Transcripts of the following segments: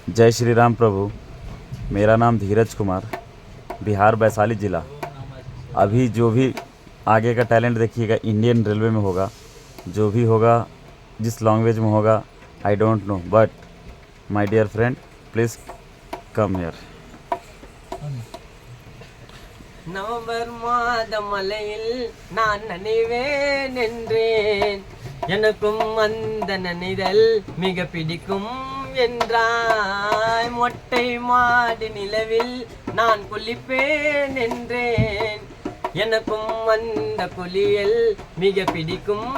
जय श्री राम प्रभु। मेरा नाम धीरज कुमार, बिहार वैशाली ज़िला। अभी जो भी आगे का टैलेंट देखिएगा इंडियन रेलवे में होगा, जो भी होगा जिस लैंग्वेज में होगा I don't know, but my dear friend please come here. November மாத மலையில் நான் நனைவேன் என்றேன், எனக்கும் அந்த நனைதல் மிக பிடிக்கும் என்றாய். மொட்டை மாடி நிலவில் நான் குளிப்பேன் என்றேன், எனக்கும் அந்த குளியல் மிக பிடிக்கும்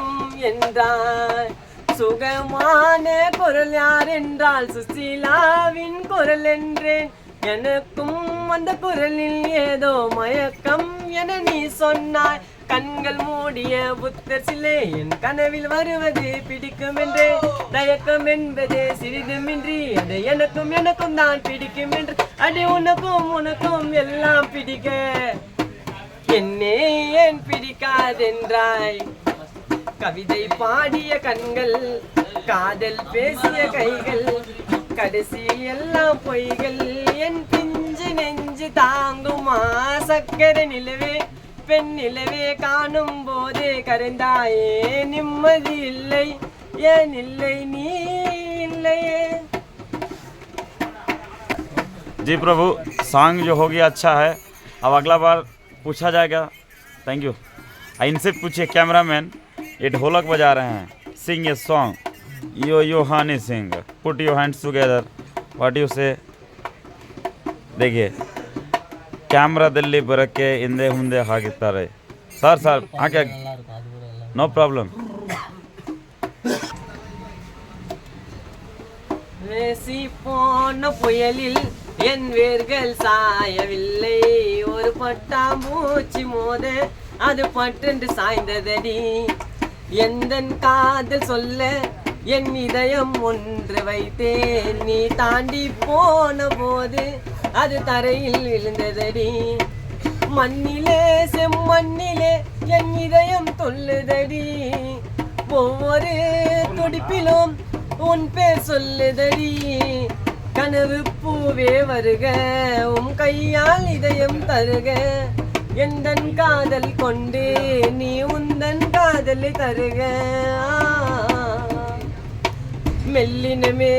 என்றாய். சுகமான குரல் யார் என்றால் சுசீலாவின் குரல் என்றேன், எனக்கும் அந்த குரலில் ஏதோ மயக்கம் என நீ சொன்னாய். கண்கள் மூடிய புத்தர் சிலை என் கனவில் வருவது பிடிக்கும் என்றே, தயக்கம் என்பது சிறிதுமின்றி அது எனக்கும் தான் பிடிக்கும் என்று. அடி உனக்கும் எல்லாம் பிடிக்க என்னே ஏன் பிடிக்காதென்றாய். கவிதை பாடிய கண்கள், காதல் பேசிய கைகள், கடைசி எல்லாம் பொய்கள். என் பிஞ்சு நெஞ்சு தாங்குமா சக்கரை நிலவே, பெண் நிலவே காணும் போது கரைந்தாயே. நிம்மதி இல்லை, ஏன் இல்லை நீ இல்லையே. जी प्रभु, सॉन्ग जो हो गया अच्छा है। अब अगला बार पूछा जाएगा। Thank you. इनसे पूछिए कैमरामैन, ये ढोलक बजा रहे हैं, sing a song. Yo Honey Singh, put your hands together, what you say. देखिए ಕ್ಯಾಮ್ರಾದಲ್ಲಿ ಬರೋಕ್ಕೆ ಹಿಂದೆ ಮುಂದೆ ಹಾಕಿರ್ತಾರೆ ಸರ್. ಹಾಗೆ ನೋ ಪ್ರಾಬ್ಲಮ್. பேசி போன புயலில் என் வேர்கள் சாயவில்லை, ஒரு பட்டாம்பூச்சி மோத அது பட்டென்று சாய்ந்ததடி. எந்தன் காதல் சொல்ல என் இதயம் ஒன்று வைத்தேன், நீ தாண்டி போன போது அது தரையில் விழுந்ததடி. மண்ணிலே செம்மண்ணிலே என் இதயம் தொல்லுதடி, ஒவ்வொரு துடிப்பிலும் உன் பேர் சொல்லுதடி. கனவு பூவே வருக, உன் கையால் இதயம் தருக, எந்தன் காதல் கொண்டு நீ உந்தன் காதலை தருக. மெல்லினமே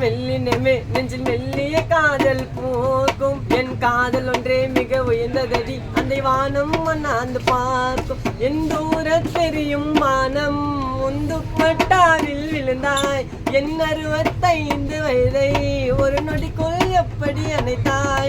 மெல்லினமே நெஞ்சில் மெல்லிய காதல் பூக்கும், என் காதல் ஒன்றே மிக உயர்ந்ததடி. அந்த வானம் அண்ணாந்து பார்க்கும், என் தூர தெரியும் வானம் உந்து பட்டாவில் விழுந்தாய். என் 65 வயதை ஒரு நொடிக்குள் எப்படி அணைத்தாய்.